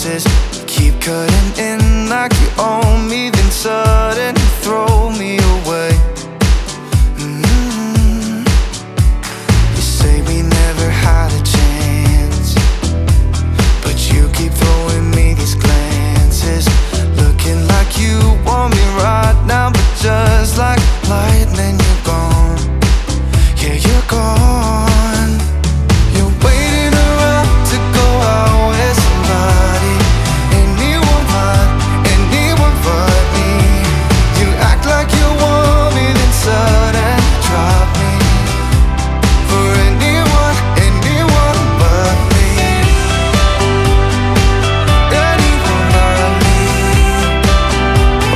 chances. Keep cutting in like you own me, then suddenly throw me away. You say we never had a chance, but you keep throwing me these glances, looking like you want me right now, but just like lightning you're gone. Yeah, you're gone. You're waiting around to go out with somebody, anyone but me. You act like you want me, then suddenly drop me for anyone but me. Anyone but me.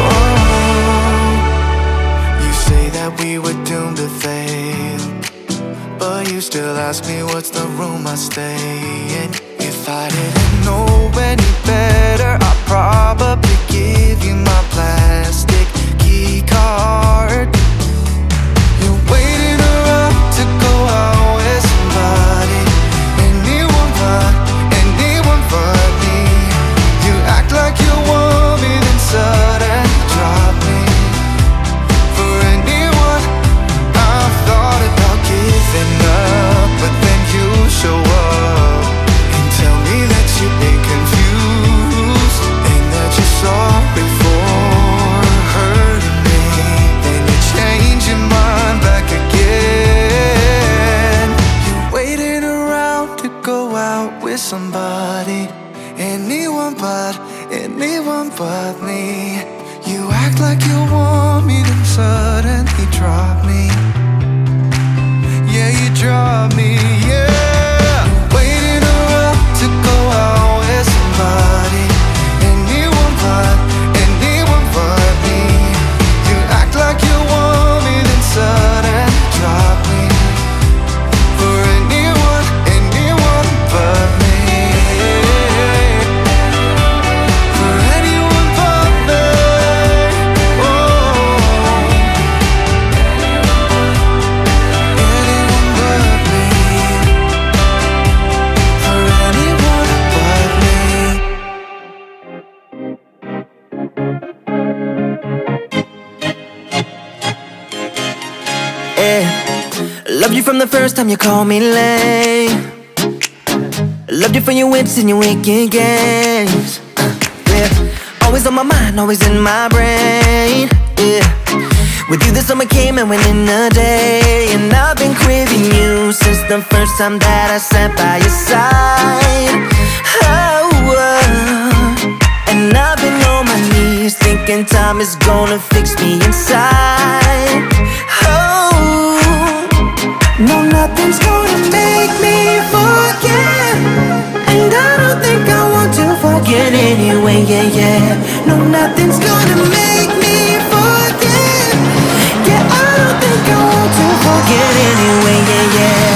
Oh, you say that we were doomed to fail, but you still ask me what's the room I stay in. If I didn't know any better, I'd probably give you my plastic key card. You're waiting around to go out with somebody, anyone but me. You act like you want me, then suddenly drop me for anyone. I've thought about giving up, but then you show up and tell me that you've been confused and that you're sorry for hurting me. Then you change your mind back again. You're waiting around to go out with somebody, anyone but me. You act like you want me, then suddenly drop me. Yeah, you drop me, yeah. You're waiting around to go out with somebody, anyone but me. You act like you want me, then suddenly drop me for anyone but me. For anyone but me. Oh, anyone but me. For anyone but me. Yeah. Loved you from the first time you called me lame. Loved you for your wits and your wicked games. Yeah. Always on my mind, always in my brain. Yeah. With you the summer came and went in a day, and I've been craving you since the first time that I sat by your side. Oh, and I've been on my knees thinking time is gonna fix me inside. Oh, no, nothing's gonna make me forget, and I don't think I want to forget anyway, yeah, yeah. No, nothing's gonna make me forget. Yeah, I don't think I want to forget anyway, yeah, yeah.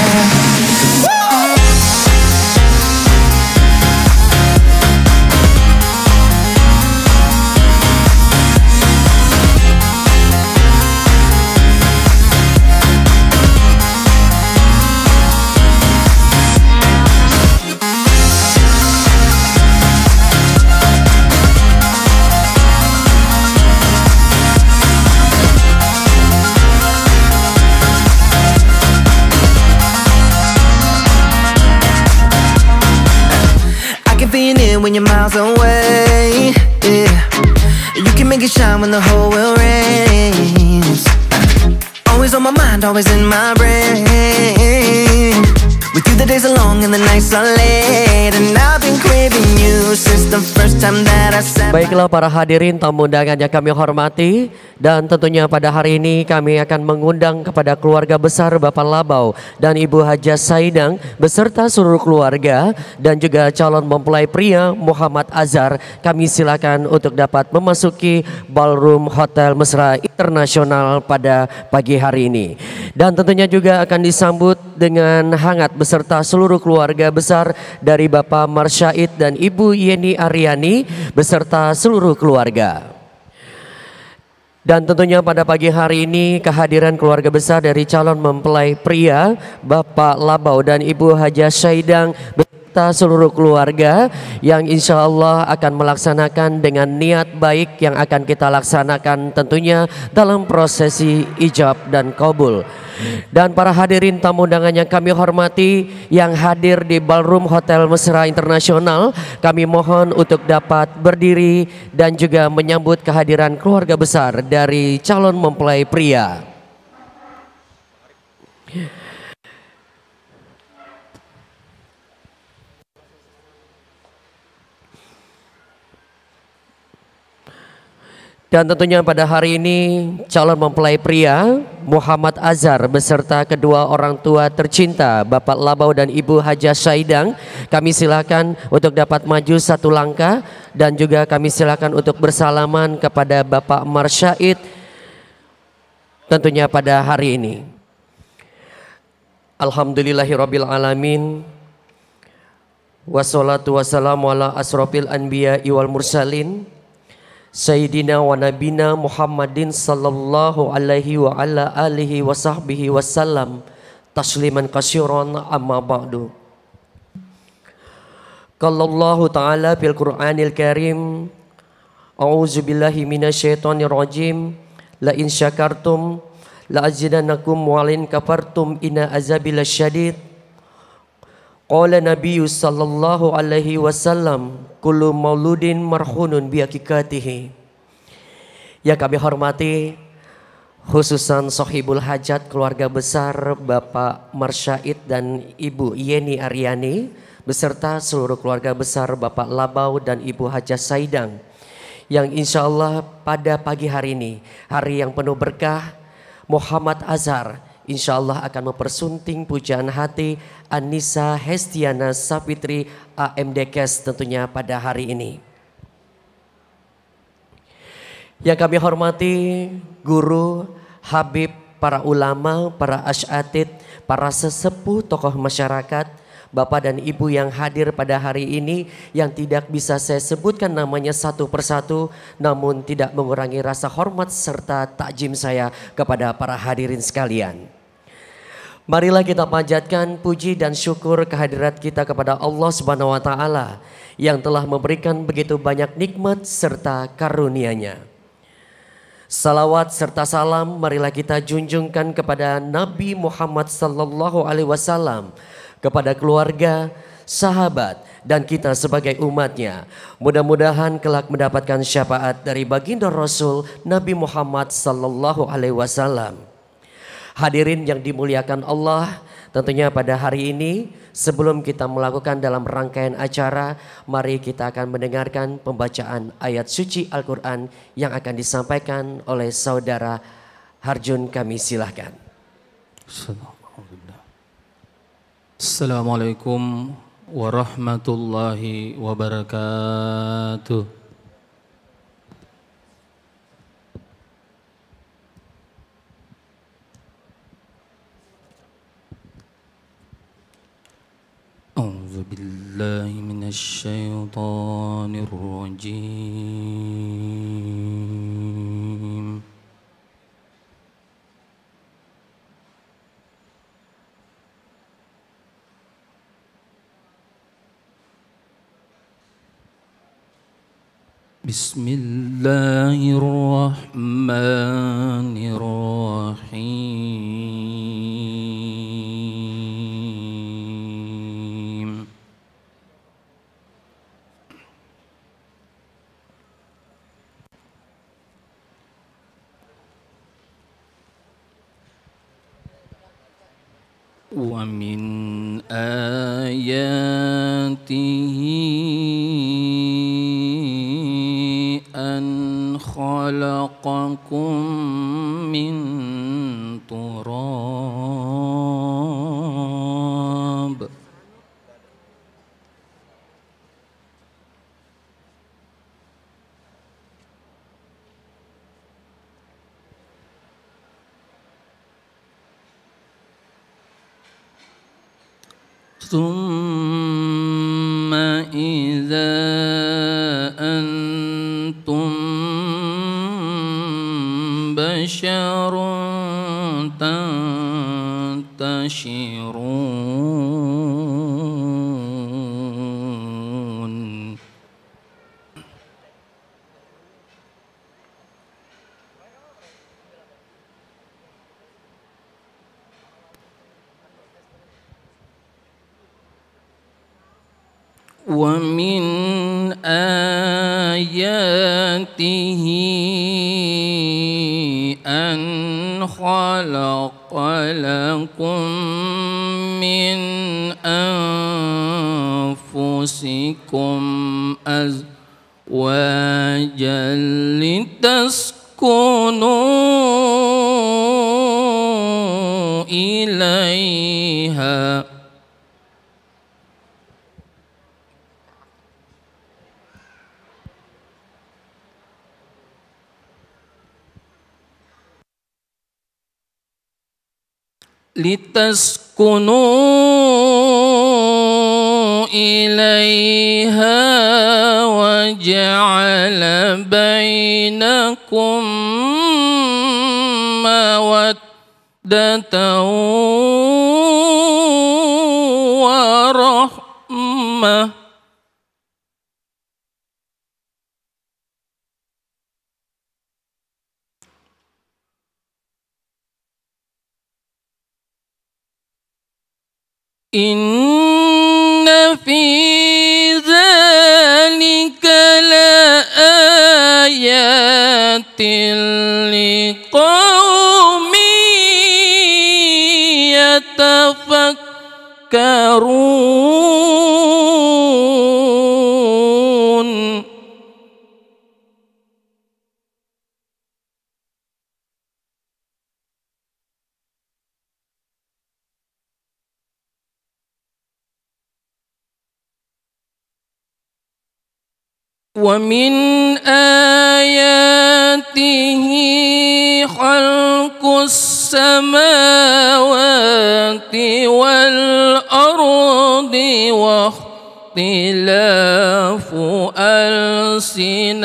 When you're miles away, yeah. You can make it shine when the whole world rains. Always on my mind, always in my brain. With you the days are long and the nights are late, and I've been craving you since the first time that I sat. Baiklah para hadirin, tamu undangan yang kami hormati, dan tentunya pada hari ini kami akan mengundang kepada keluarga besar Bapak Labau dan Ibu Hajah Saidang beserta seluruh keluarga dan juga calon mempelai pria Muhammad Azhar. Kami silakan untuk dapat memasuki ballroom Hotel Mesra Internasional pada pagi hari ini, dan tentunya juga akan disambut dengan hangat beserta seluruh keluarga besar dari Bapak Marsyaid dan Ibu Yeni Aryani beserta seluruh keluarga. Dan tentunya pada pagi hari ini kehadiran keluarga besar dari calon mempelai pria Bapak Labau dan Ibu Hajah Saidang beserta seluruh keluarga yang insya Allah akan melaksanakan dengan niat baik yang akan kita laksanakan tentunya dalam prosesi ijab dan qabul. Dan para hadirin tamu undangan yang kami hormati yang hadir di Ballroom Hotel Mesra Internasional, kami mohon untuk dapat berdiri dan juga menyambut kehadiran keluarga besar dari calon mempelai pria. Dan tentunya pada hari ini calon mempelai pria Muhammad Azhar beserta kedua orang tua tercinta Bapak Labau dan Ibu Hajah Saidang, kami silakan untuk dapat maju satu langkah dan juga kami silakan untuk bersalaman kepada Bapak Marsyaid tentunya pada hari ini. Alhamdulillahirabbil alamin. Wassalatu wassalamu ala asrofil anbiya'i wal mursalin Sayyidina wa nabina Muhammadin sallallahu alaihi wa ala alihi wa sahbihi wasallam tasliman katsiran amma ba'du. Qallallahu ta'ala fil Qur'anil Karim, a'udzu billahi minasyaitonir rajim, la in syakartum la azidannakum wa in kafartum inna azabi lasyadid. Qala Nabiyyu sallallahu alaihi wasallam, kullu mauludin marhunun bi hakikatihi. Ya kami hormati khususan Sohibul Hajat keluarga besar Bapak Marsyaid dan Ibu Yeni Aryani beserta seluruh keluarga besar Bapak Labau dan Ibu Hajah Saidang yang insya Allah pada pagi hari ini, hari yang penuh berkah, Muhammad Azhar insya Allah akan mempersunting pujaan hati Anissa Hestiana Sapitri AMDKes tentunya pada hari ini. Yang kami hormati guru, habib, para ulama, para asyatid, para sesepuh tokoh masyarakat, Bapak dan Ibu yang hadir pada hari ini yang tidak bisa saya sebutkan namanya satu persatu, namun tidak mengurangi rasa hormat serta takjim saya kepada para hadirin sekalian. Marilah kita panjatkan puji dan syukur kehadirat kita kepada Allah Subhanahu wa taala yang telah memberikan begitu banyak nikmat serta karunia-Nya. Salawat serta salam marilah kita junjungkan kepada Nabi Muhammad sallallahu alaihi wasallam, kepada keluarga, sahabat dan kita sebagai umatnya. Mudah-mudahan kelak mendapatkan syafaat dari baginda Rasul Nabi Muhammad sallallahu alaihi wasallam. Hadirin yang dimuliakan Allah, tentunya pada hari ini sebelum kita melakukan dalam rangkaian acara, mari kita akan mendengarkan pembacaan ayat suci Al-Quran yang akan disampaikan oleh saudara Harjun, kami silahkan. Assalamualaikum warahmatullahi wabarakatuh. أعوذ بالله من الشيطان الرجيم بسم الله الرحمن الرحيم ومن آياته أن خلقكم من تراب ثم إذا أنتم بشر تنتشرون ومن آياته أن خلق لكم من أنفسكم أزواجا لتسكنوا إليها وجعل بينكم مودة ورحمة إن في ذلك لآيات لقوم يتفكرون ومن آياته خلق السماوات والأرض واختلاف ألسنتكم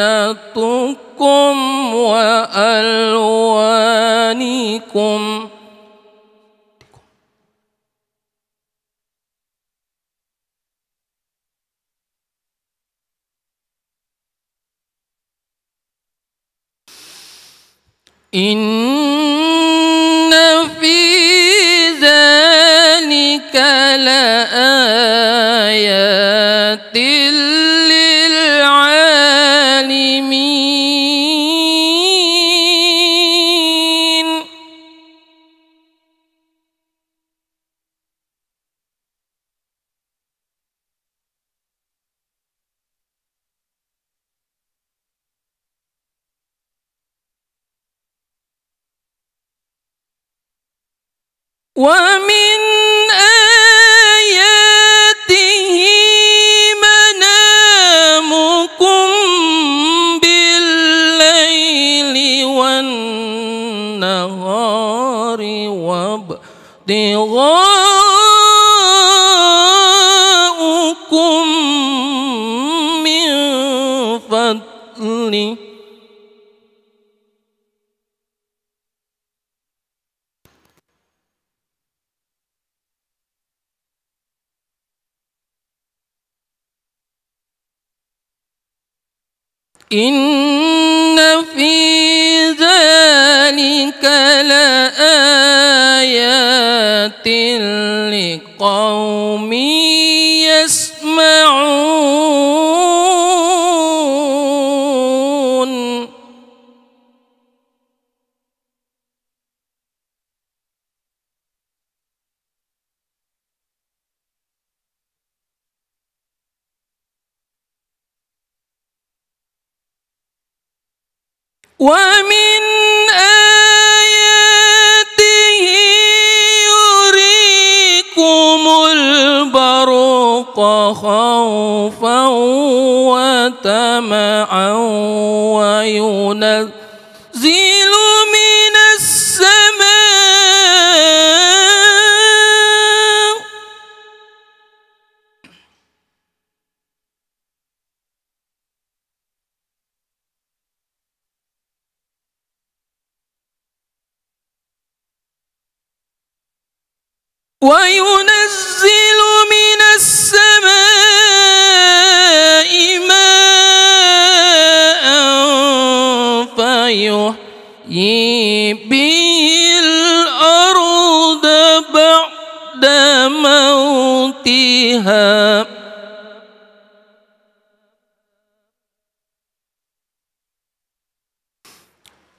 وألوانكم إن في ذلك لآيات للعالمين ومن آياته منامكم بالليل والنهار وابتغاؤكم من فضله إن في ذلك لآيات لقوم يسمعون ومن آياته يريكم البرق خوفا وطمعا وينزل من السماء ماء فيحيي به الأرض بعد موتها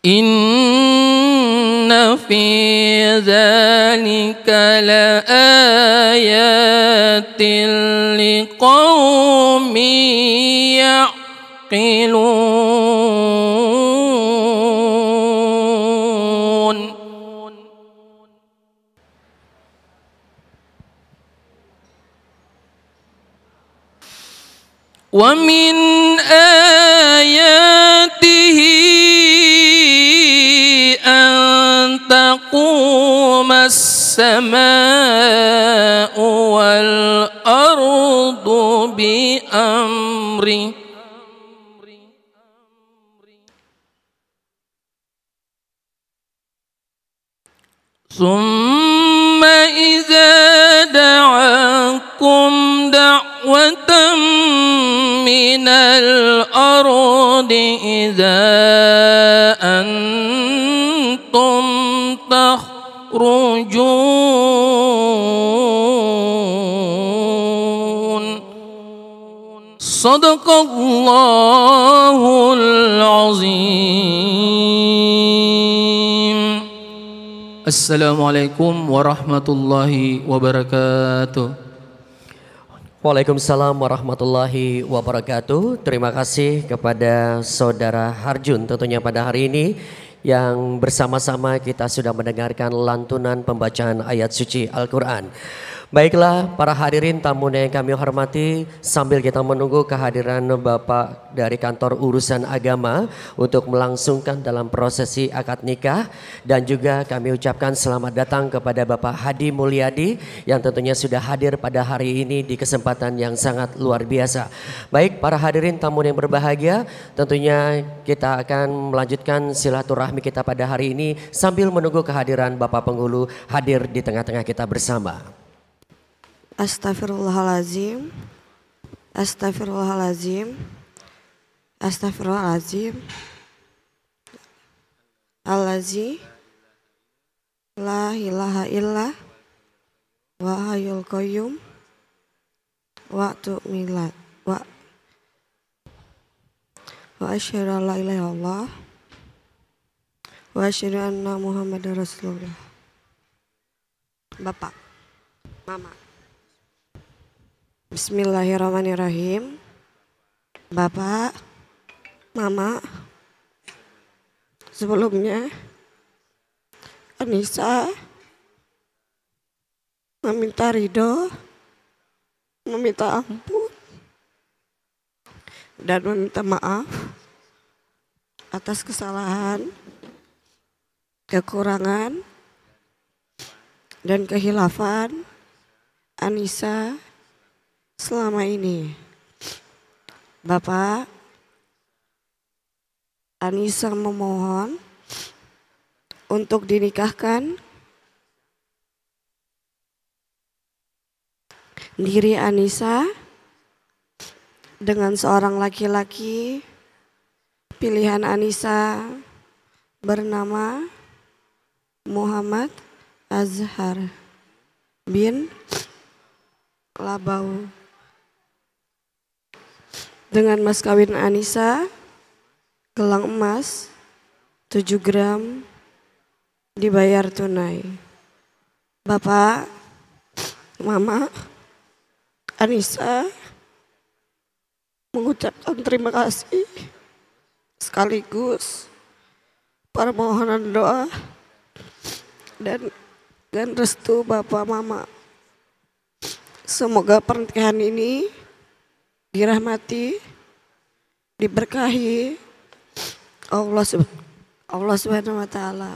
إن في ذلك لآيات لقوم يعقلون ومن آياته أن تقوم السماء والأرض بأمره ثم إذا دعاكم دعوة من الأرض إذا أنتم تخرجون صدق الله العظيم. Assalamualaikum warahmatullahi wabarakatuh. Waalaikumsalam warahmatullahi wabarakatuh. Terima kasih kepada Saudara Harjun tentunya pada hari ini yang bersama-sama kita sudah mendengarkan lantunan pembacaan ayat suci Al-Quran. Baiklah para hadirin tamu yang kami hormati, sambil kita menunggu kehadiran Bapak dari kantor urusan agama untuk melangsungkan dalam prosesi akad nikah, dan juga kami ucapkan selamat datang kepada Bapak Hadi Mulyadi yang tentunya sudah hadir pada hari ini di kesempatan yang sangat luar biasa. Baik para hadirin tamu yang berbahagia, tentunya kita akan melanjutkan silaturahmi kita pada hari ini sambil menunggu kehadiran Bapak Penghulu hadir di tengah-tengah kita bersama. Astagfirullahalazim, astagfirullahalazim, astagfirullahalazim. Allazi la ilaha illa wa hayyul qayyum wa tu'milat wa asyhadu an la ilaha illallah wa asyhadu anna Muhammadar Rasulullah. Bapak, Mama. Bismillahirrahmanirrahim. Bapak, Mama, sebelumnya Anissa meminta ridho, meminta ampun, dan meminta maaf atas kesalahan, kekurangan, dan kehilafan Anissa selama ini. Bapak, Anissa memohon untuk dinikahkan diri Anissa dengan seorang laki-laki pilihan Anissa bernama Muhammad Azhar bin Labau, dengan mas kawin Anissa gelang emas 7 gram dibayar tunai. Bapak, Mama, Anissa mengucapkan terima kasih sekaligus permohonan doa dan restu Bapak Mama. Semoga pernikahan ini dirahmati, diberkahi Allah Subhanahu wa taala.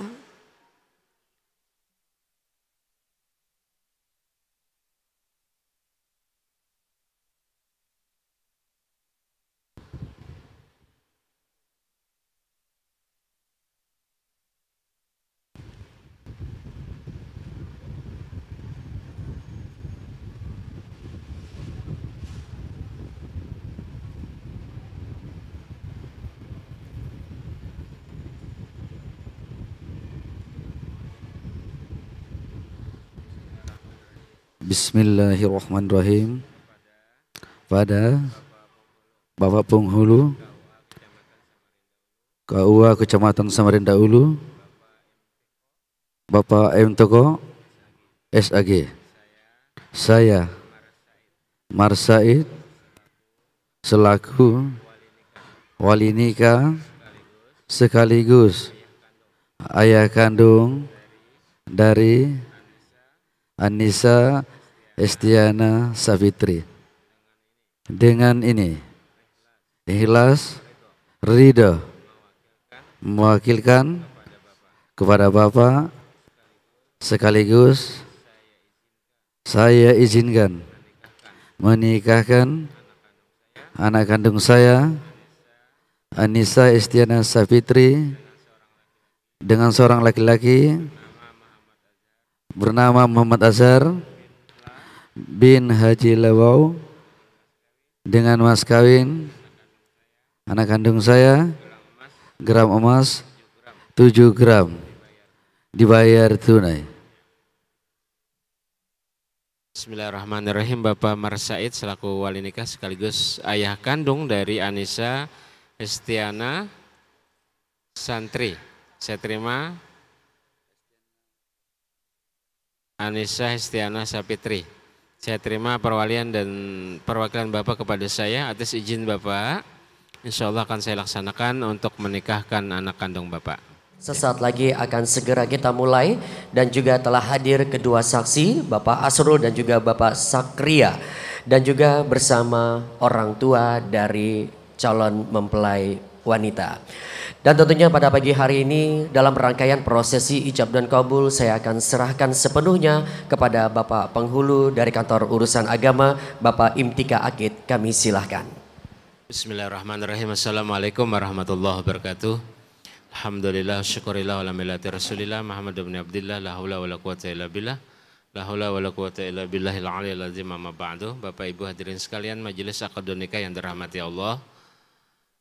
Bismillahirrahmanirrahim. Pada Bapak Penghulu KUA Kecamatan Samarinda Ulu, Bapak M. Toko SAG. Saya Marsaid selaku wali nikah sekaligus ayah kandung dari Anissa Estiana Savitri. Dengan ini ikhlas ridho mewakilkan kepada Bapak sekaligus saya izinkan menikahkan anak kandung saya Anissa Estiana Savitri dengan seorang laki-laki bernama Muhammad Azhar bin Haji Lawau dengan mas kawin anak kandung saya gram emas 7 gram dibayar tunai. Bismillahirrahmanirrahim. Bapak Marsaid selaku wali nikah sekaligus ayah kandung dari Anissa Estiana Santri. Saya terima Anissa Estiana Sapitri. Saya terima perwalian dan perwakilan Bapak kepada saya. Atas izin Bapak, insya Allah akan saya laksanakan untuk menikahkan anak kandung Bapak. Sesaat lagi akan segera kita mulai dan juga telah hadir kedua saksi, Bapak Asrul dan juga Bapak Sakria, dan juga bersama orang tua dari calon mempelai wanita. Dan tentunya pada pagi hari ini dalam rangkaian prosesi ijab dan kabul saya akan serahkan sepenuhnya kepada Bapak Penghulu dari Kantor Urusan Agama, Bapak Imtika Akid. Kami silahkan. Bismillahirrahmanirrahim. Assalamualaikum warahmatullahi wabarakatuh. Alhamdulillah, syukurillah, walamilati rasulillah, Muhammad bin Abdillah, la hawla wa la quwata illa billah, la hawla wa la quwata illa billahil aliyil azim, amma ba'du. Bapak Ibu hadirin sekalian, majelis akad nikah yang dirahmati Allah.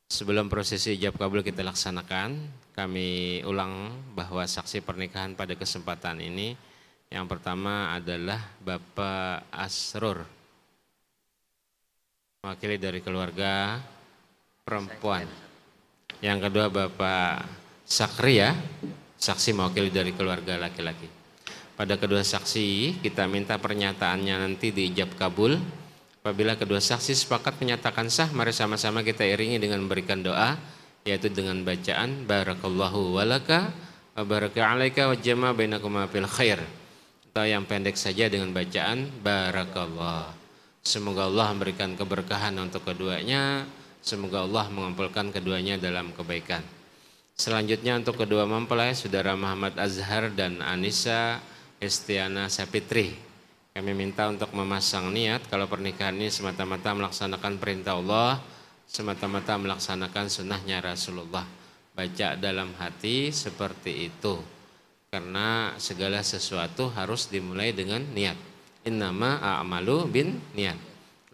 Sebelum prosesi ijab kabul kita laksanakan, kami ulang bahwa saksi pernikahan pada kesempatan ini yang pertama adalah Bapak Asrur, mewakili dari keluarga perempuan. Yang kedua Bapak Sakria, saksi mewakili dari keluarga laki-laki. Pada kedua saksi kita minta pernyataannya nanti di ijab kabul. Apabila kedua saksi sepakat menyatakan sah, mari sama-sama kita iringi dengan memberikan doa, yaitu dengan bacaan barakallahu walaka wa baraka alaika wa jama bainakuma fil khair. Atau yang pendek saja dengan bacaan barakallah. Semoga Allah memberikan keberkahan untuk keduanya. Semoga Allah mengumpulkan keduanya dalam kebaikan. Selanjutnya untuk kedua mempelai saudara Muhammad Azhar dan Anissa Estiana Sapitri. Kami minta untuk memasang niat kalau pernikahan ini semata-mata melaksanakan perintah Allah, semata-mata melaksanakan sunnahnya Rasulullah. Baca dalam hati seperti itu. Karena segala sesuatu harus dimulai dengan niat. Innama a'malu bin niat.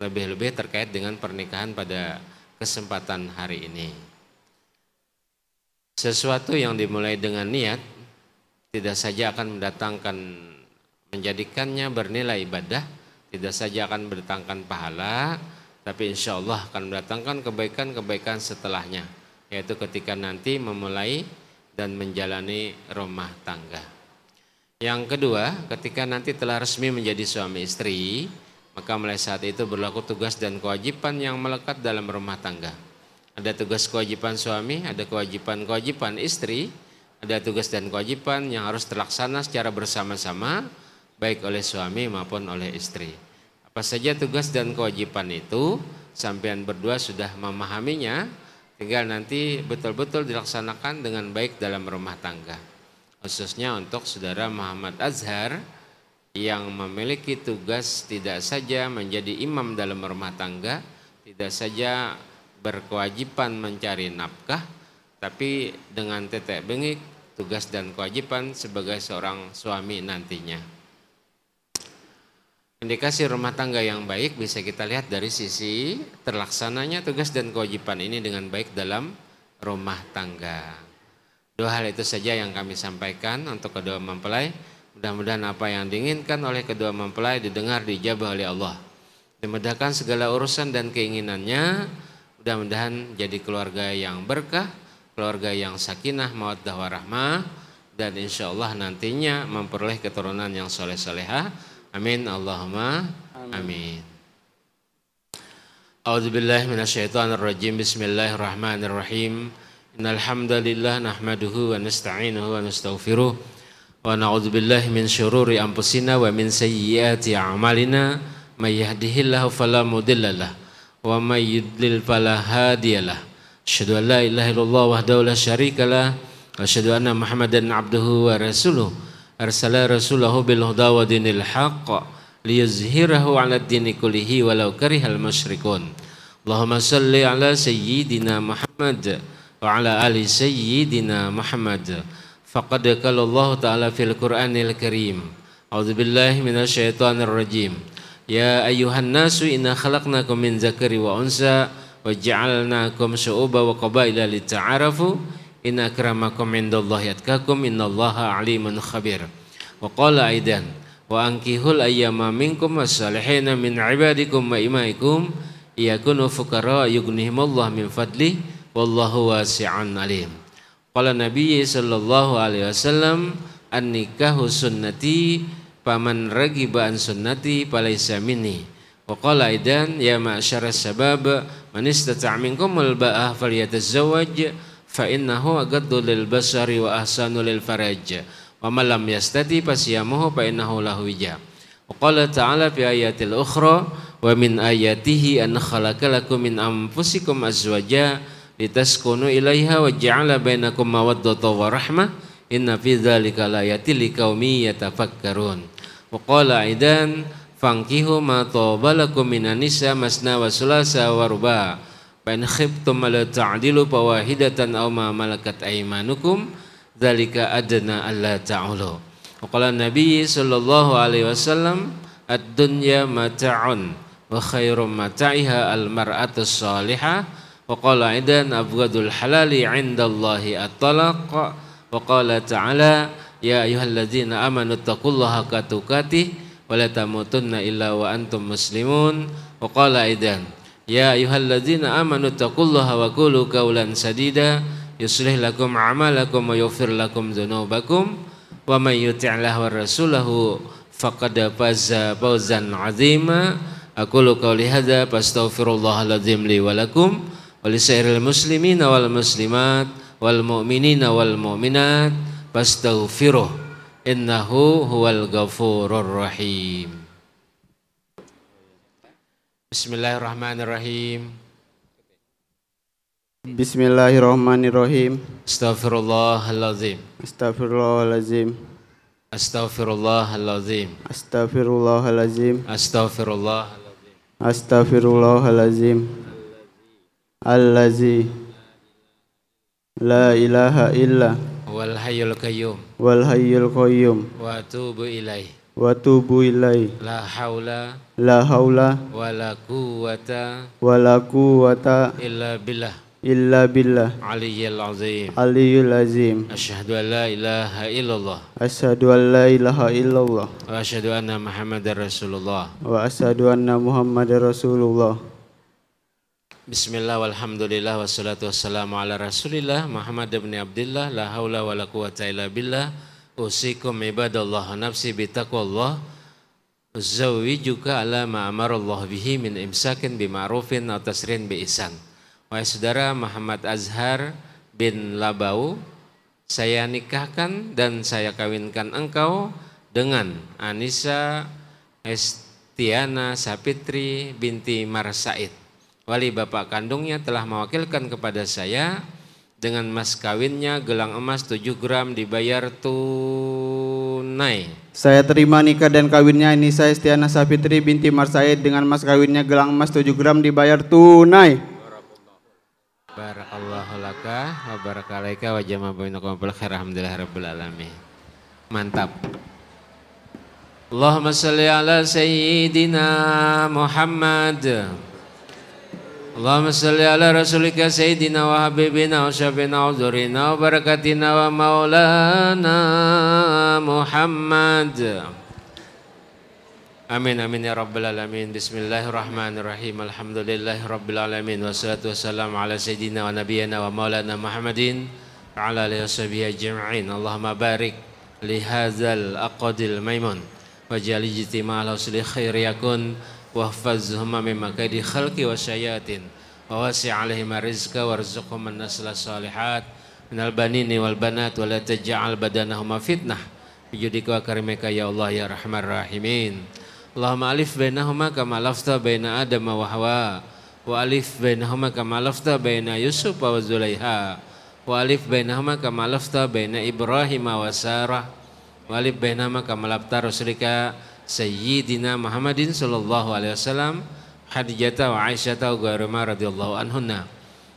Lebih-lebih terkait dengan pernikahan pada kesempatan hari ini. Sesuatu yang dimulai dengan niat tidak saja akan menjadikannya bernilai ibadah, tidak saja akan mendatangkan pahala, tapi insya Allah akan mendatangkan kebaikan-kebaikan setelahnya, yaitu ketika nanti memulai dan menjalani rumah tangga. Yang kedua, ketika nanti telah resmi menjadi suami istri, maka mulai saat itu berlaku tugas dan kewajiban yang melekat dalam rumah tangga. Ada tugas kewajiban suami, ada kewajiban istri, ada tugas dan kewajiban yang harus terlaksana secara bersama-sama, baik oleh suami maupun oleh istri. Apa saja tugas dan kewajiban itu, sampean berdua sudah memahaminya, tinggal nanti betul-betul dilaksanakan dengan baik dalam rumah tangga. Khususnya untuk saudara Muhammad Azhar yang memiliki tugas tidak saja menjadi imam dalam rumah tangga, tidak saja berkewajiban mencari nafkah, tapi dengan tetek bengek tugas dan kewajiban sebagai seorang suami nantinya. Indikasi rumah tangga yang baik bisa kita lihat dari sisi terlaksananya tugas dan kewajiban ini dengan baik dalam rumah tangga. Dua hal itu saja yang kami sampaikan untuk kedua mempelai. Mudah-mudahan apa yang diinginkan oleh kedua mempelai didengar, dijabah oleh Allah. Dimudahkan segala urusan dan keinginannya. Mudah-mudahan jadi keluarga yang berkah, keluarga yang sakinah, mawaddah warahmah, dan insya Allah nantinya memperoleh keturunan yang soleh-solehah. Amin Allahumma amin. A'udzubillahi minasyaitonirrajim. Bismillahirrahmanirrahim. Innal hamdalillah nahmaduhu wa nasta'inuhu wa nastaghfiruh wa na'udzubillahi min syururi anfusina wa min sayyiati a'malina may yahdihillahu fala mudhillalah wa may yudlil fala hadiyalah. Asyhadu an la ilaha illallah wahdahu la syarikalah wa asyhadu anna Muhammadan abduhu wa rasuluh arsala rasulahu bil huda wa dinil haqq liyuzhirahu 'ala ad-dini kullihi walau karihal musyrikun. Allahumma shalli ala sayyidina Muhammad wa ala ali sayyidina Muhammad. Faqad qala Allah ta'ala fil Qur'anil Karim. A'udzubillahi minasyaitonir rajim. Ya ayyuhan nasu inna khalaqnakum min dzakari wa unsa wa ja'alnakum syu'uban wa qabaila lita'arafu. Inna akramakum indallahi atqakum innallaha alimun khabir. Wa qala aidan wa ankihul ayyama minkum was-salihina min ibadikum wa imaikum yakunu fuqara yughnihimullahu min fadli wallahu wasi'un alim. Qala Nabi sallallahu alaihi wasallam an-nikahu sunnati faman ragiba an sunnati falaysa minni. Wa qala aidan ya ma'syaras sabab man istata'a minkumul ba'ah falyatazawwaj fa innahu aghaddu lil basari wa ahsanu lil faraj wa man lam yastati fasyamuhu fa innahu lahu wija. Wa qala ta'ala fi ayatil ukhra wa min ayatihi an khalaqalakum min anfusikum azwaja litaskunu ilaiha wa ja'ala bainakum mawaddatan wa rahmah inna fi dzalika laayatil liqaumin yatafakkarun. Wa qala aidan fankihu ma tabalakum minan nisa masna wa sulasa wa ruba fa in khiftum la ta'dilu fawahidatan aw ma malakat aymanukum dzalika adna alla ta'ulu. Wa qala Nabi sallallahu alaihi wasallam ad-dunya mata'un wa khairum mata'iha al-mar'atu salihah. Wa qala aidan abghadul halali 'indallahi at-talaq. Wa qala ta'ala ya ayyuhalladzina amanu taqullaha haqqa tuqatih wa la tamutunna illa wa antum muslimun. Wa qala aidan ya ayyuhalladzina amanu taqullaha wa qulu qawlan sadida yuslih lakum a'malakum wa yaghfir lakum dzunubakum wa may yuti'illah wa rasulahu faqad faza fawzan 'azima. Aqulu qawli hadza fastaghfirullahal azim li wa lakum wa lisairil muslimina wal muslimat wal mu'minina wal mu'minat fastaghfiruh innahu huwal ghafurur rahim. Bismillahirrahmanirrahim. Bismillahirrahmanirrahim. Astaghfirullahalazim. Astaghfirullahalazim. Astaghfirullahalazim. Astaghfirullahalazim. Astaghfirullahalazim. Astaghfirullahalazim. Allazi la ilaha illa Wal hayyul qayyum. wal hayyul qayyum Wa atubu ilaih. wa tubu ilai. La haula La haula wa la quwwata wa la quwwata illa billah illa billah aliyyil azim. aliyul azim. Asyhadu an la ilaha illallah Asyhadu an la ilaha illallah wa asyhadu anna Muhammadar Rasulullah. wa asyhadu anna Muhammadar Rasulullah. Bismillah walhamdulillah wassalatu wassalamu ala Rasulillah Muhammad ibn Abdillah la haula wa la quwwata illa billah. Usikum ibadallah nafsi bitaqwallah. Uzawwijuka ala ma amarallah bihi min imsakin bima'rufin atau tasrin bi ihsan. Wahai saudara Muhammad Azhar bin Labau, saya nikahkan dan saya kawinkan engkau dengan Anissa Estiana Sapitri binti Marsaid. Wali bapak kandungnya telah mewakilkan kepada saya dengan mas kawinnya gelang emas 7 gram dibayar tunai. Saya terima nikah dan kawinnya Anissa Estiana Sapitri binti Marsaid dengan mas kawinnya gelang emas 7 gram dibayar tunai. Barakallahu laka wa barakalaika wa jama'a bainakum bil khair alhamdulillahirabbil alamin. Mantap. Allahumma shalli ala sayyidina Muhammad. Allahumma salli ala rasulika sayyidina wa habibina wa syafina wa zurina wa barakatina wa maulana Muhammad. Amin amin ya rabbal alamin. Bismillahirrahmanirrahim. Alhamdulillahi rabbil alamin. Wassalatu wassalamu ala sayyidina wa nabiyyina wa maulana Muhammadin wa ala alihi washabihi ajma'in. Allahumma barik li hadzal aqdil maimun waj'al ijtima'al husli khair yakun wahfazhum min makadi khalqi wasyayatin wa wasi' alaihim rizqa warzuqhum min nasl salihat minal banini wal banat wa la taj'al badanahum fitnah bijudika wa karimika ya Allah ya rahmar rahimin. Allahumma alif bainahuma kama lafta baina Adam wa Hawa wa alif bainahuma kama lafta baina Yusuf wa Zulaiha wa alif bainahuma kama lafta baina Ibrahim wa Sarah wa alif bainahuma kama lafta rasulika Sayyidina Muhammadin sallallahu alaihi wasallam Khadijah wa Aisyah wa ghairuma radhiyallahu anhunna.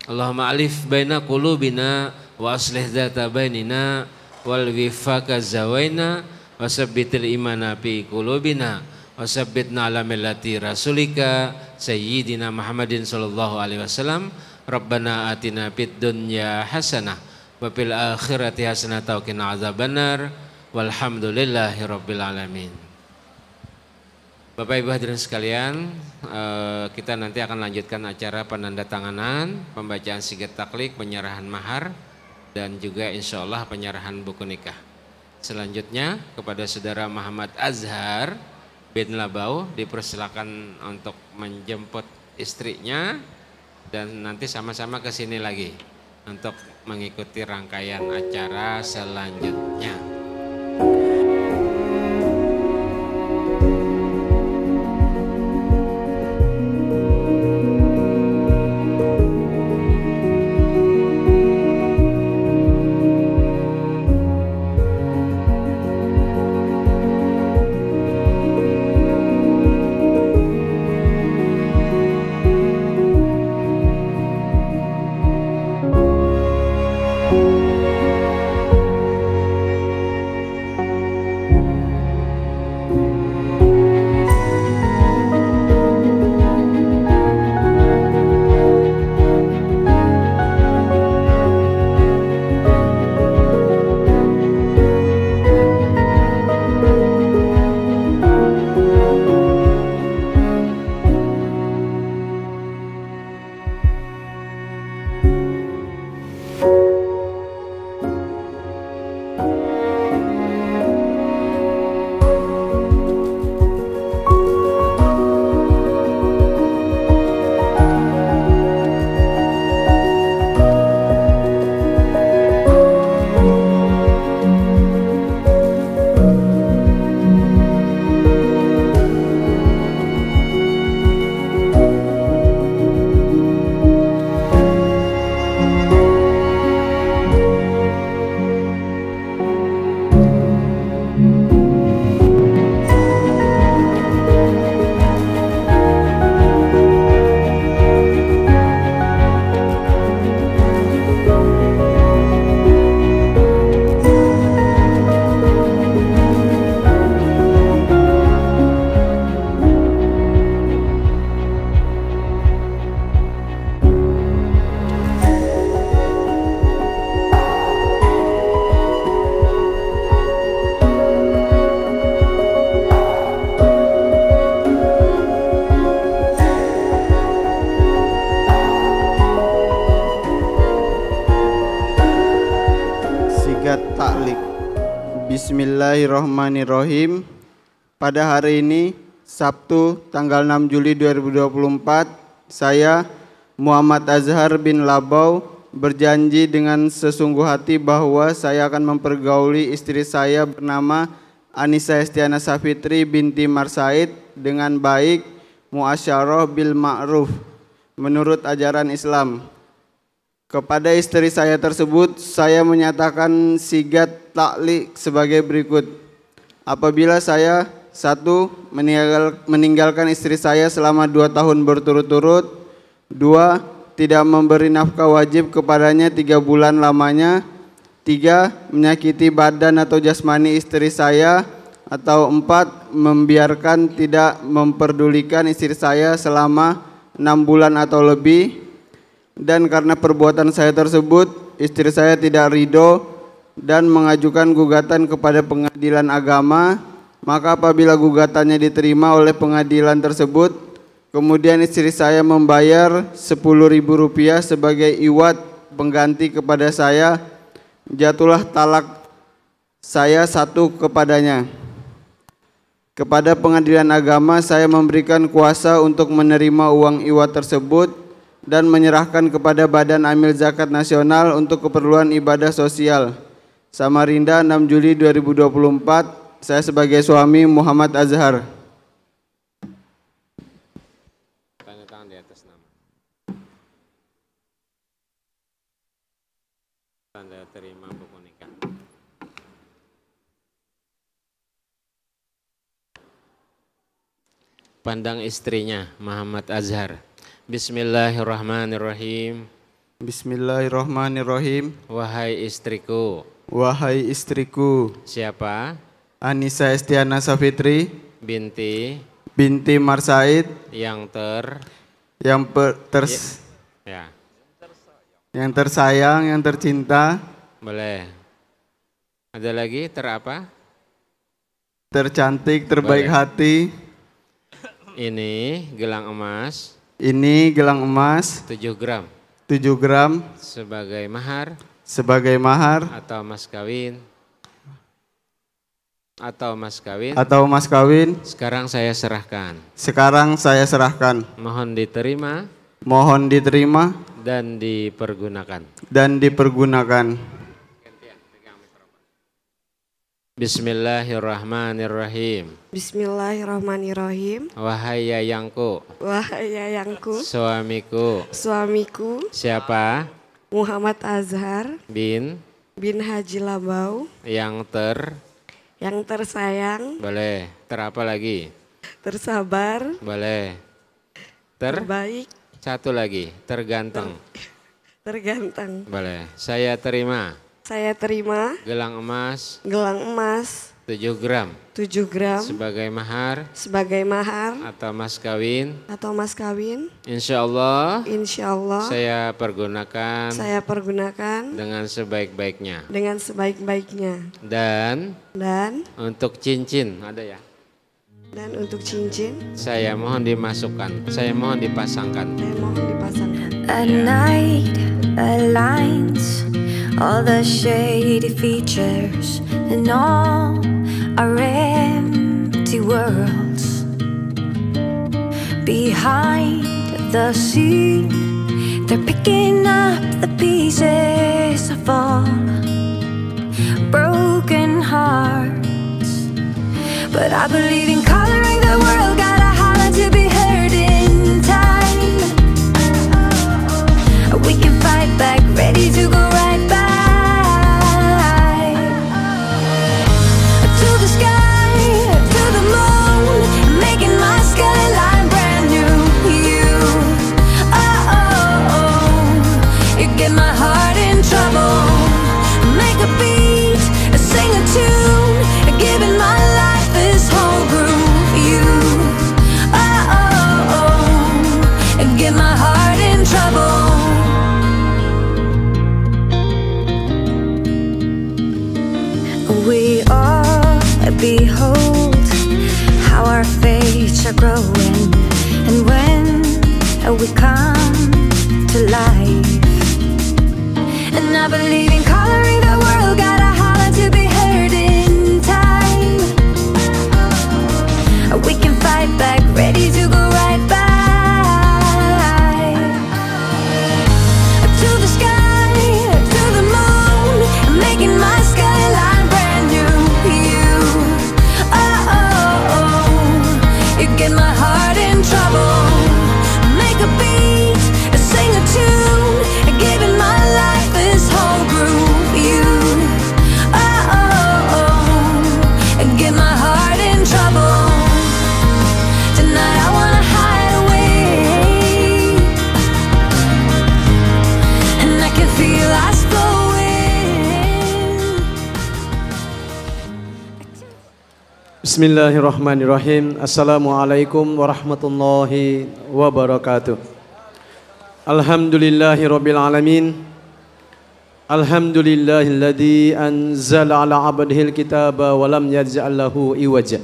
Allahumma alif baina qulubina wa aslih dzata bainina wal wifaka zawaina wa sabbitil imana fi qulubina wasabbitna ala millati rasulika sayyidina Muhammadin sallallahu alaihi wasallam. Rabbana atina fid dunya hasanah wa fil akhirati hasanah wa qina adzabannar walhamdulillahi rabbil alamin. Bapak Ibu hadirin sekalian, kita nanti akan lanjutkan acara penandatanganan, pembacaan sigat taklik, penyerahan mahar dan juga insyaallah penyerahan buku nikah. Selanjutnya kepada saudara Muhammad Azhar bin Labau dipersilakan untuk menjemput istrinya dan nanti sama-sama ke sini lagi untuk mengikuti rangkaian acara selanjutnya. Bismillahirrahmanirrahim. Pada hari ini Sabtu tanggal 6 Juli 2024, saya Muhammad Azhar bin Labau berjanji dengan sesungguh hati bahwa saya akan mempergauli istri saya bernama Anissa Estiana Safitri binti Marsaid dengan baik, muasyarah bil ma'ruf menurut ajaran Islam. Kepada istri saya tersebut, saya menyatakan sigat taklik sebagai berikut. Apabila saya 1. Meninggalkan istri saya selama 2 tahun berturut-turut. 2. Tidak memberi nafkah wajib kepadanya 3 bulan lamanya. 3. Menyakiti badan atau jasmani istri saya. Atau 4. Membiarkan tidak memperdulikan istri saya selama 6 bulan atau lebih. Dan karena perbuatan saya tersebut, istri saya tidak ridho dan mengajukan gugatan kepada pengadilan agama Maka apabila gugatannya diterima oleh pengadilan tersebut, kemudian istri saya membayar Rp10.000 sebagai iwat pengganti kepada saya, jatuhlah talak saya satu kepadanya. Kepada pengadilan agama saya memberikan kuasa untuk menerima uang iwat tersebut dan menyerahkan kepada Badan Amil Zakat Nasional untuk keperluan ibadah sosial. Samarinda, 6 Juli 2024. Saya sebagai suami Muhammad Azhar. Tanda tangan di atas nama. Tanda terima buku nikah. Pandang istrinya Muhammad Azhar. Bismillahirrahmanirrahim. Bismillahirrahmanirrahim. Wahai istriku. Wahai istriku. Siapa? Anissa Estiana Safitri binti Marsaid yang tersayang, yang tercinta. Boleh. Ada lagi terapa? Tercantik, terbaik. Boleh. Hati. Ini gelang emas. 7 gram. 7 gram. Sebagai mahar. Atau mas kawin. Sekarang saya serahkan. Mohon diterima. Dan dipergunakan. Bismillahirrahmanirrahim. Wahai yayangku. Suamiku. Siapa? Muhammad Azhar bin Haji Labau yang tersayang. Boleh. Terapa lagi? Tersabar. Boleh. Terbaik. Satu lagi. Terganteng. Boleh. Saya terima. Gelang emas. 7 gram. Sebagai mahar. Atau mas kawin. Insya Allah. Saya pergunakan. Dengan sebaik-baiknya. Dan untuk cincin ada ya. Saya mohon dimasukkan. Saya mohon dipasangkan. At night, aligns all the shady features and all our empty worlds. Behind the scene, they're picking up the pieces of all broken hearts. But I believe in coloring the world, gotta holler to be heard in time. We can fight back, ready to go right back. To the sky, to the moon, making my skyline brand new. You get my heart in trouble. Make a beat, sing a tune, giving my life this whole groove. Get my heart in trouble. We all behold how our fates are growing, and when we come to life, and I believe in coloring the world, gotta holler to be heard in time. We can fight back, ready to go right back. To the sky, to the moon, making my skyline brand new. You get my heart in trouble. Make a beat, sing a tune, giving my life this whole groove. Get my heart in trouble. Tonight I wanna hide away, and I can feel us flowing. Bismillahirrahmanirrahim. Assalamualaikum warahmatullahi wabarakatuh. Alhamdulillahirabbil alamin. Alhamdulillahilladzi anzala ala abdihil kitaba wa lam yaj'al lahu iwaja.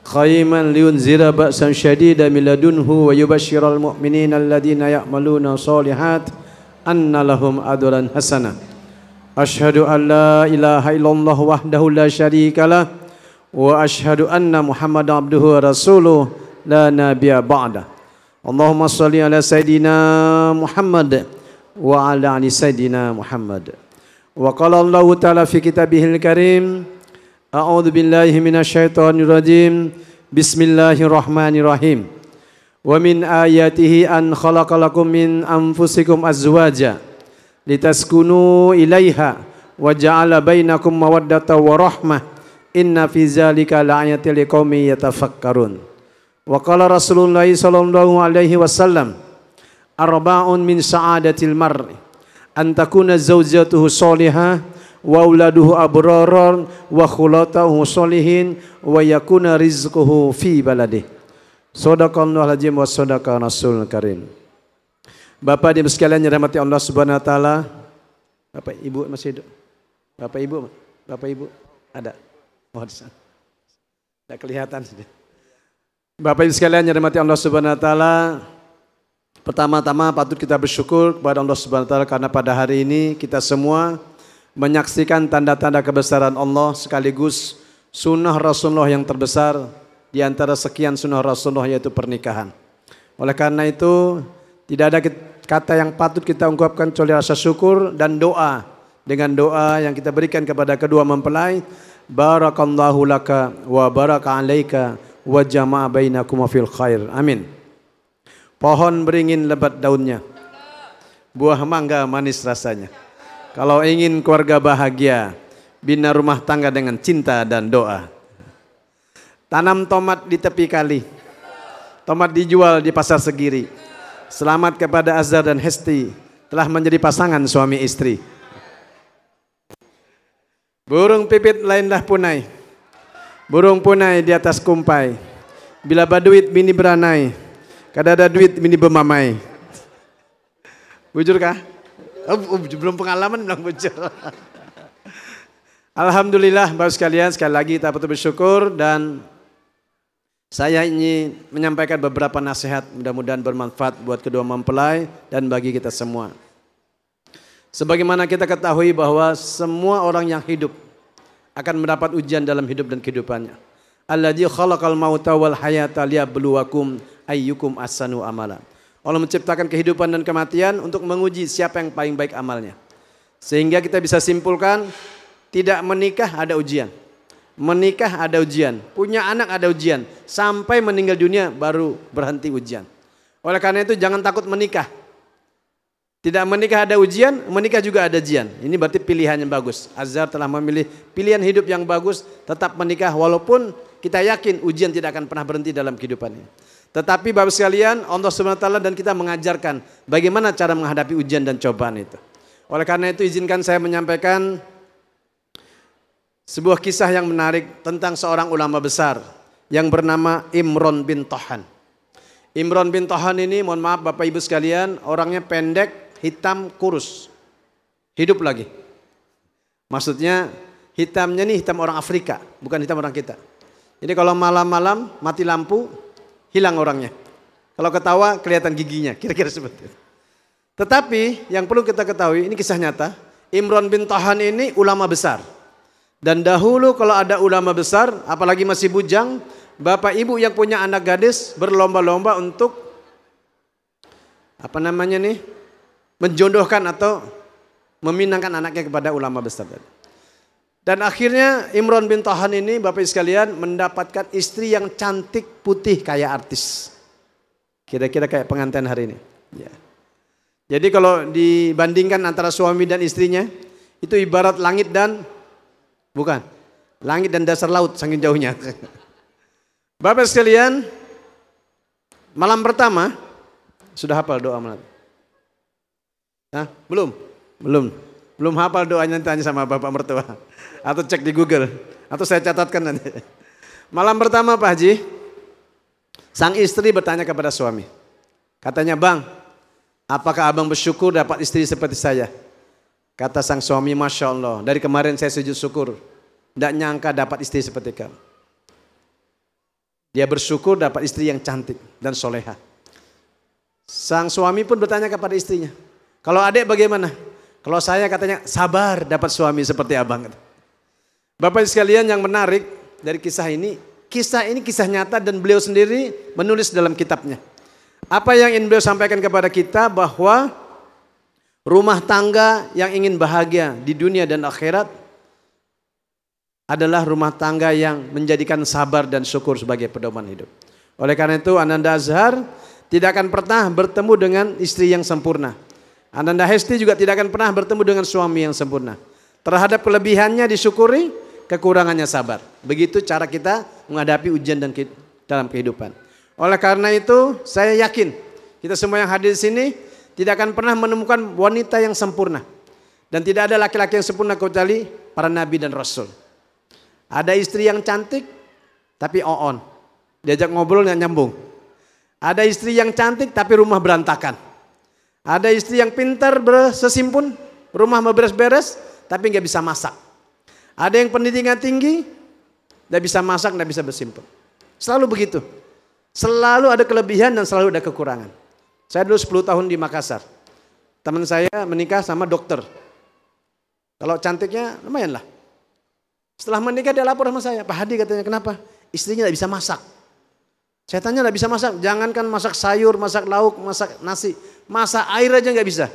Qayyiman liyunzira ba'san syadidan min ladunhu wa yubashshiral mu'minina alladhina ya'maluna shalihat anna lahum ajran hasanah. Asyhadu an la ilaha illallah wahdahu la syarikalah wa asyhadu anna Muhammadan abduhu wa rasuluh la nabiyya ba'da. Allahumma shalli ala sayidina Muhammad wa ala ali sayidina Muhammad. Wa qala Allah ta'ala fi kitabihil karim, a'udzu billahi minasyaitonir rajim. Bismillahirrahmanirrahim. Wa min ayatihi an khalaqalakum min anfusikum azwaja litaskunu ilaiha wa ja'ala bainakum mawaddatan wa rahmah. Inna fi zalika la'ayatil liqaumin yatafakkarun. Wa qala Rasulullah sallallahu alaihi wasallam, arba'un min sa'adatil mar'i an takuna zawjatuhu sholihah wa auladuhu abraran wa khulatahu sholihin wa yakuna rizquhu fi baladih. Shadaqallahul azim wa shadaqa rasulul karim. Bapak Ibu sekalian yang dirahmati Allah Subhanahu wa taala. Bapak Ibu masih hidup? Bapak Ibu ada? Oh, di sana. Tidak kelihatan. Bapak Ibu sekalian yang dirahmati Allah Subhanahu wa taala. Pertama-tama patut kita bersyukur kepada Allah Subhanahu wa taala karena pada hari ini kita semua menyaksikan tanda-tanda kebesaran Allah sekaligus sunnah Rasulullah yang terbesar di antara sekian sunnah Rasulullah, yaitu pernikahan. Oleh karena itu tidak ada kata yang patut kita ungkapkan kecuali rasa syukur dan doa. Dengan doa yang kita berikan kepada kedua mempelai, barakallahu laka wa baraka alaika wa jama'a bainakum fil khair. Amin. Pohon beringin lebat daunnya, buah mangga manis rasanya. Kalau ingin keluarga bahagia, bina rumah tangga dengan cinta dan doa. Tanam tomat di tepi kali, tomat dijual di pasar Segiri. Selamat kepada Azhar dan Hesti telah menjadi pasangan suami istri. Burung pipit lainlah punai, burung punai di atas kumpai. Bila baduit bini beranai, kadada duit bini bermamai. Bujur kah? Oh, belum pengalaman bilang bujur. Alhamdulillah Bapak sekalian, sekali lagi kita patut bersyukur dan saya ingin menyampaikan beberapa nasihat mudah-mudahan bermanfaat buat kedua mempelai dan bagi kita semua. Sebagaimana kita ketahui bahwa semua orang yang hidup akan mendapat ujian dalam hidup dan kehidupannya. Alladzi khalaqal mauta wal hayata liyabluwakum ayyukum ahsanu amala. Allah menciptakan kehidupan dan kematian untuk menguji siapa yang paling baik amalnya. Sehingga kita bisa simpulkan, tidak menikah ada ujian, menikah ada ujian, punya anak ada ujian, sampai meninggal dunia baru berhenti ujian. Oleh karena itu jangan takut menikah. Tidak menikah ada ujian, menikah juga ada ujian. Ini berarti pilihan yang bagus. Azhar telah memilih pilihan hidup yang bagus, tetap menikah walaupun kita yakin ujian tidak akan pernah berhenti dalam kehidupannya. Tetapi Bapak sekalian, Allah Subhanahu wa taala dan kita mengajarkan bagaimana cara menghadapi ujian dan cobaan itu. Oleh karena itu izinkan saya menyampaikan sebuah kisah yang menarik tentang seorang ulama besar yang bernama Imran bin Tohan. Imran bin Tohan ini, mohon maaf Bapak Ibu sekalian, orangnya pendek, hitam, kurus. Hidup lagi. Maksudnya hitamnya nih hitam orang Afrika, bukan hitam orang kita. Jadi kalau malam-malam mati lampu, hilang orangnya. Kalau ketawa kelihatan giginya, kira-kira seperti itu. Tetapi yang perlu kita ketahui, ini kisah nyata, Imran bin Tohan ini ulama besar. Dan dahulu kalau ada ulama besar, apalagi masih bujang, bapak ibu yang punya anak gadis berlomba-lomba untuk menjodohkan atau meminangkan anaknya kepada ulama besar. Dan akhirnya Imran bin Tohan ini Bapak Ibu sekalian mendapatkan istri yang cantik, putih, kayak artis. Kira-kira kayak pengantin hari ini. Ya. Jadi kalau dibandingkan antara suami dan istrinya, itu ibarat langit dan langit dan dasar laut saking jauhnya. Bapak sekalian, malam pertama sudah hafal doa malam? Belum hafal doanya, tanya sama bapak mertua atau cek di Google atau saya catatkan nanti. Malam pertama Pak Haji, sang istri bertanya kepada suami. Katanya, "Bang, apakah abang bersyukur dapat istri seperti saya?" Kata sang suami, Masya Allah, dari kemarin saya sujud syukur. Tidak nyangka dapat istri seperti kamu. Dia bersyukur dapat istri yang cantik dan soleha. Sang suami pun bertanya kepada istrinya, kalau adik bagaimana? Kalau saya katanya sabar dapat suami seperti abang. Bapak sekalian yang menarik dari kisah ini kisah nyata dan beliau sendiri menulis dalam kitabnya. Apa yang ingin beliau sampaikan kepada kita bahwa rumah tangga yang ingin bahagia di dunia dan akhirat adalah rumah tangga yang menjadikan sabar dan syukur sebagai pedoman hidup. Oleh karena itu Ananda Azhar tidak akan pernah bertemu dengan istri yang sempurna. Ananda Hesti juga tidak akan pernah bertemu dengan suami yang sempurna. Terhadap kelebihannya disyukuri, kekurangannya sabar. Begitu cara kita menghadapi ujian dan dalam kehidupan. Oleh karena itu saya yakin kita semua yang hadir di sini tidak akan pernah menemukan wanita yang sempurna. Dan tidak ada laki-laki yang sempurna kecuali para nabi dan rasul. Ada istri yang cantik tapi on. Diajak ngobrol nggak nyambung. Ada istri yang cantik tapi rumah berantakan. Ada istri yang pintar bersesimpun, rumah mau beres-beres tapi nggak bisa masak. Ada yang pendidikan tinggi, nggak bisa masak, nggak bisa bersimpun. Selalu begitu. Selalu ada kelebihan dan selalu ada kekurangan. Saya dulu 10 tahun di Makassar. Teman saya menikah sama dokter. Kalau cantiknya lumayan lah. Setelah menikah dia lapor sama saya. Pak Hadi katanya, kenapa? Istrinya nggak bisa masak. Saya tanya nggak bisa masak. Jangankan masak sayur, masak lauk, masak nasi. Masak air aja nggak bisa.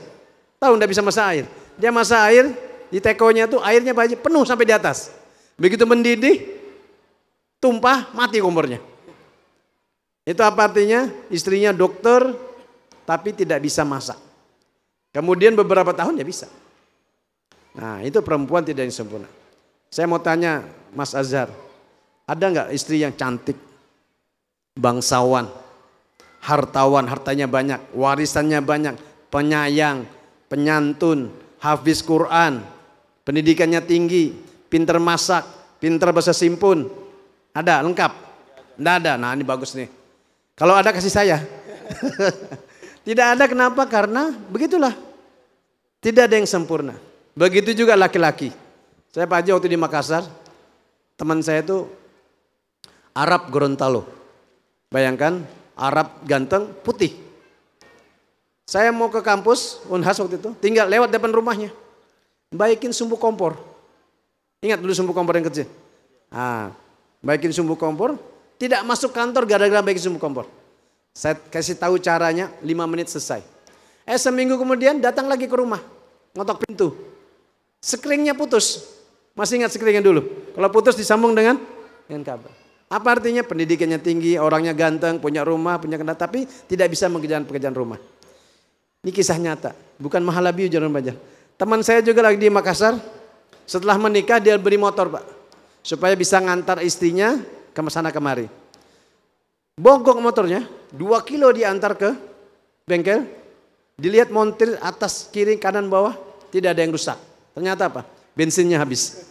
Tahu nggak bisa masak air. Dia masak air, di tekonya tuh airnya penuh sampai di atas. Begitu mendidih, tumpah, mati kompornya. Itu apa artinya? Istrinya dokter, tapi tidak bisa masak. Kemudian beberapa tahun dia bisa. Nah itu perempuan tidak yang sempurna. Saya mau tanya Mas Azhar, ada nggak istri yang cantik, bangsawan, hartawan, hartanya banyak, warisannya banyak, penyayang, penyantun, hafiz Quran, pendidikannya tinggi, pinter masak, pinter bahasa simpun, ada lengkap? Nggak ada. Nah ini bagus nih. Kalau ada kasih saya. Tidak ada, kenapa? Karena begitulah. Tidak ada yang sempurna. Begitu juga laki-laki. Saya Pak Haji waktu di Makassar, teman saya itu Arab Gorontalo. Bayangkan Arab ganteng putih. Saya mau ke kampus Unhas waktu itu, tinggal lewat depan rumahnya. Baikin sumbu kompor. Ingat dulu sumbu kompor yang kecil. Nah, baikin sumbu kompor, tidak masuk kantor gara-gara baikin sumbu kompor. Saya kasih tahu caranya, 5 menit selesai. Seminggu kemudian datang lagi ke rumah, ngotok pintu. Skringnya putus. Masih ingat skringnya dulu? Kalau putus disambung dengan kabel. Apa artinya? Pendidikannya tinggi, orangnya ganteng, punya rumah, punya kendaraan, tapi tidak bisa mengerjakan pekerjaan rumah. Ini kisah nyata, bukan mahalabiu jangan baca. Teman saya juga lagi di Makassar, setelah menikah dia beri motor Pak, supaya bisa ngantar istrinya ke sana kemari. Bogok motornya, 2 kilo diantar ke bengkel, dilihat montir atas, kiri, kanan, bawah, tidak ada yang rusak. Ternyata apa? Bensinnya habis.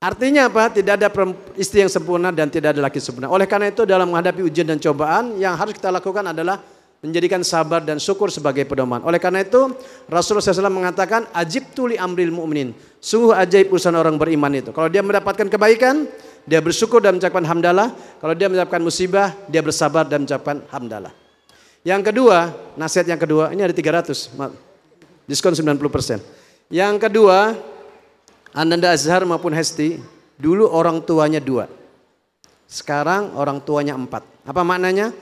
Artinya apa? Tidak ada istri yang sempurna dan tidak ada laki sempurna. Oleh karena itu dalam menghadapi ujian dan cobaan yang harus kita lakukan adalah menjadikan sabar dan syukur sebagai pedoman. Oleh karena itu Rasulullah SAW mengatakan ajibtu li amril mu'minin. Sungguh ajaib urusan orang beriman itu. Kalau dia mendapatkan kebaikan, dia bersyukur dan mengucapkan hamdalah. Kalau dia mendapatkan musibah, dia bersabar dan mengucapkan hamdalah. Yang kedua, nasihat yang kedua, ini ada 300, diskon 90%. Yang kedua, Ananda Azhar maupun Hesti, dulu orang tuanya 2. Sekarang orang tuanya 4. Apa maknanya?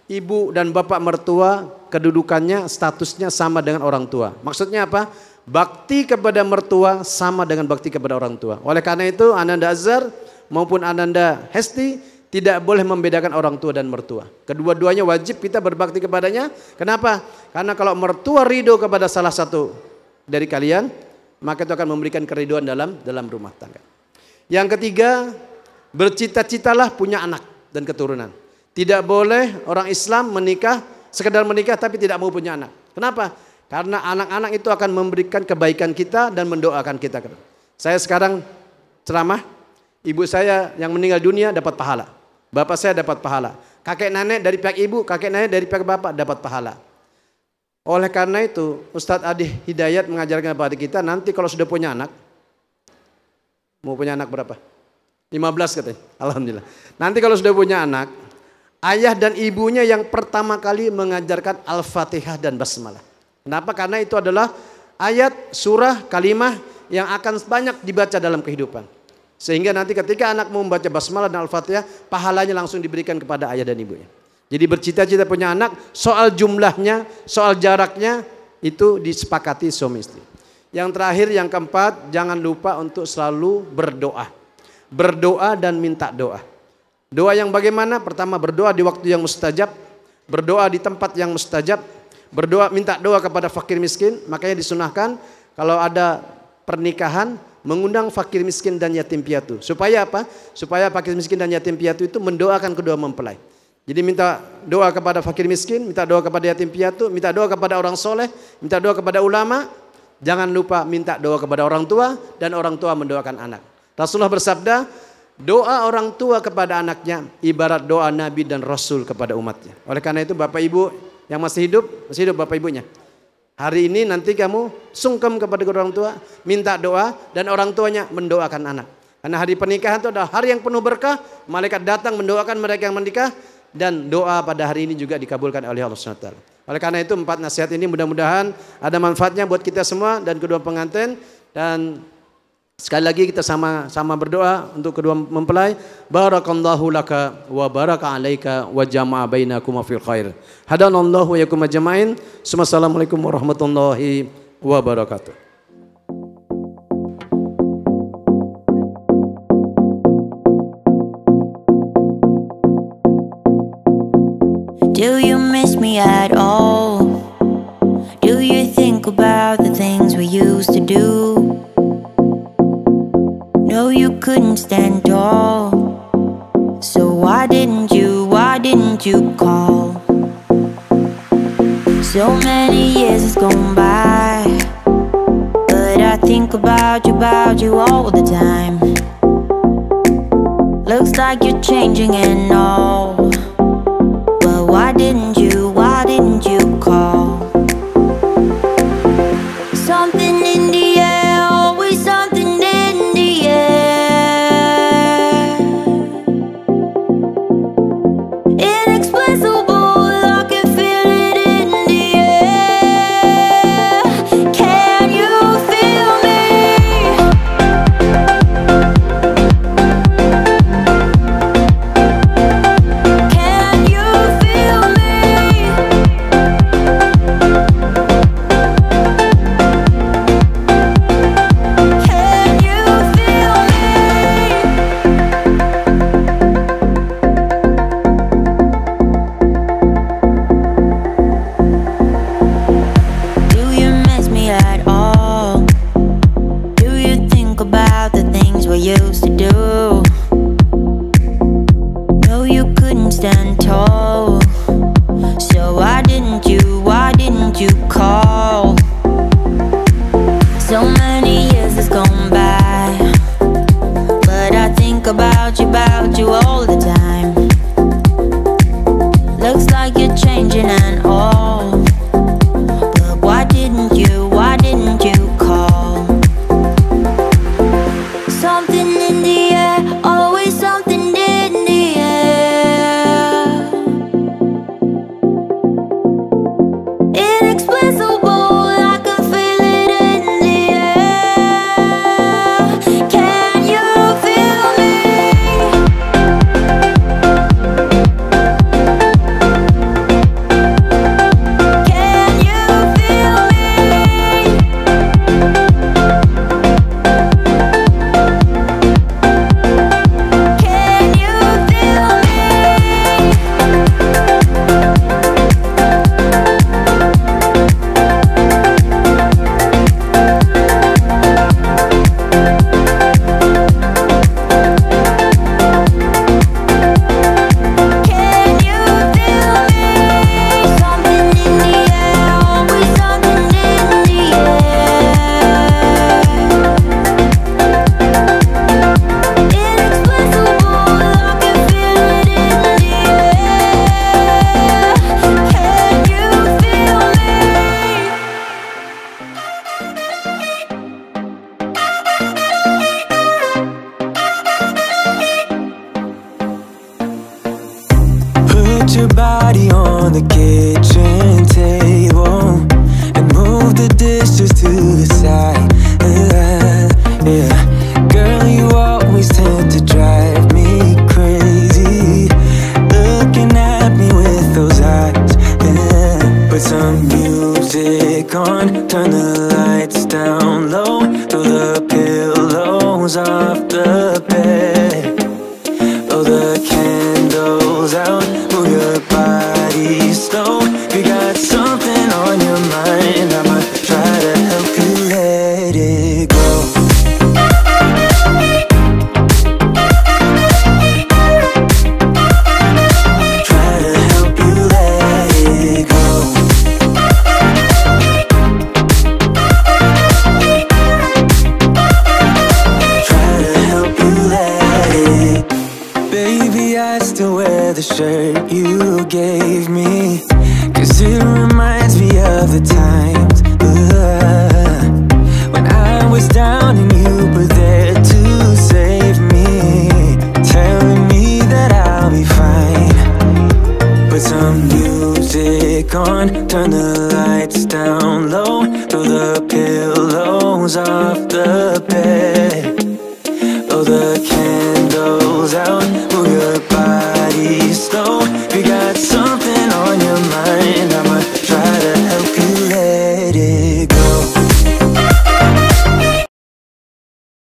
Ibu dan bapak mertua kedudukannya, statusnya sama dengan orang tua. Maksudnya apa? Bakti kepada mertua sama dengan bakti kepada orang tua. Oleh karena itu Ananda Azhar maupun Ananda Hesti tidak boleh membedakan orang tua dan mertua. Kedua-duanya wajib kita berbakti kepadanya. Kenapa? Karena kalau mertua ridho kepada salah satu dari kalian, maka itu akan memberikan keriduan dalam rumah tangga. Yang ketiga, bercita-citalah punya anak dan keturunan. Tidak boleh orang Islam menikah, sekedar menikah tapi tidak mau punya anak. Kenapa? Karena anak-anak itu akan memberikan kebaikan kita dan mendoakan kita. Saya sekarang ceramah, ibu saya yang meninggal dunia dapat pahala. Bapak saya dapat pahala. Kakek nenek dari pihak ibu, kakek nenek dari pihak bapak dapat pahala. Oleh karena itu, Ustadz Adi Hidayat mengajarkan kepada kita, nanti kalau sudah punya anak, mau punya anak berapa? 15 katanya, alhamdulillah. Nanti kalau sudah punya anak, ayah dan ibunya yang pertama kali mengajarkan Al-Fatihah dan Basmalah. Kenapa? Karena itu adalah ayat, surah, kalimah yang akan banyak dibaca dalam kehidupan. Sehingga nanti ketika anak mau membaca Basmalah dan Al-Fatihah, pahalanya langsung diberikan kepada ayah dan ibunya. Jadi bercita-cita punya anak, soal jumlahnya, soal jaraknya, itu disepakati suami istri. Yang terakhir, yang keempat, jangan lupa untuk selalu berdoa. Berdoa dan minta doa. Doa yang bagaimana? Pertama, berdoa di waktu yang mustajab, berdoa di tempat yang mustajab, berdoa, minta doa kepada fakir miskin. Makanya disunahkan kalau ada pernikahan, mengundang fakir miskin dan yatim piatu. Supaya apa? Supaya fakir miskin dan yatim piatu itu mendoakan kedua mempelai. Jadi minta doa kepada fakir miskin, minta doa kepada yatim piatu, minta doa kepada orang soleh, minta doa kepada ulama. Jangan lupa minta doa kepada orang tua dan orang tua mendoakan anak. Rasulullah bersabda, doa orang tua kepada anaknya ibarat doa Nabi dan Rasul kepada umatnya. Oleh karena itu Bapak Ibu yang masih hidup Bapak Ibunya. Hari ini nanti kamu sungkem kepada orang tua, minta doa dan orang tuanya mendoakan anak. Karena hari pernikahan itu adalah hari yang penuh berkah, malaikat datang mendoakan mereka yang menikah. Dan doa pada hari ini juga dikabulkan oleh Allah SWT. Oleh karena itu 4 nasihat ini mudah-mudahan ada manfaatnya buat kita semua dan kedua pengantin. Dan sekali lagi kita sama-sama berdoa untuk kedua mempelai. Barakallahu laka wa baraka alaika wa jama'a bainakum fil khair. Hadanallahu wa yakum ajma'in. Assalamualaikum warahmatullahi wabarakatuh. Do you miss me at all? Do you think about the things we used to do? No, you couldn't stand tall. So why didn't you call? So many years has gone by, but I think about you all the time. Looks like you're changing and all. Why didn't you call? Something in the air, always something in the air. Inexplicable, I can feel it in the air. Can you feel me? Can you feel me? Used to do. No, you couldn't stand tall. So why didn't you call? So many years has gone by, but I think about you all the time. Looks like you're changing and all, but why didn't you call? Something in the air, always something in the air. Inexplicable, I can feel it in the air. your body on the kitchen table and move the dishes to the side. Yeah. Girl, you always tend to drive me crazy, looking at me with those eyes. Yeah. Put some music on, turn the lights down low, throw the pillows off the bed, blow the candles out, move your body slow. If you got something on your mind, I might try to help you let it go. Try to help you let it go. Try to help you let it. Baby, I still wear the shirt you gave me, 'cause it reminds me of the times when I was down and you were there to save me, telling me that I'll be fine. Put some music on, turn the lights down low, throw the pillows off the bed,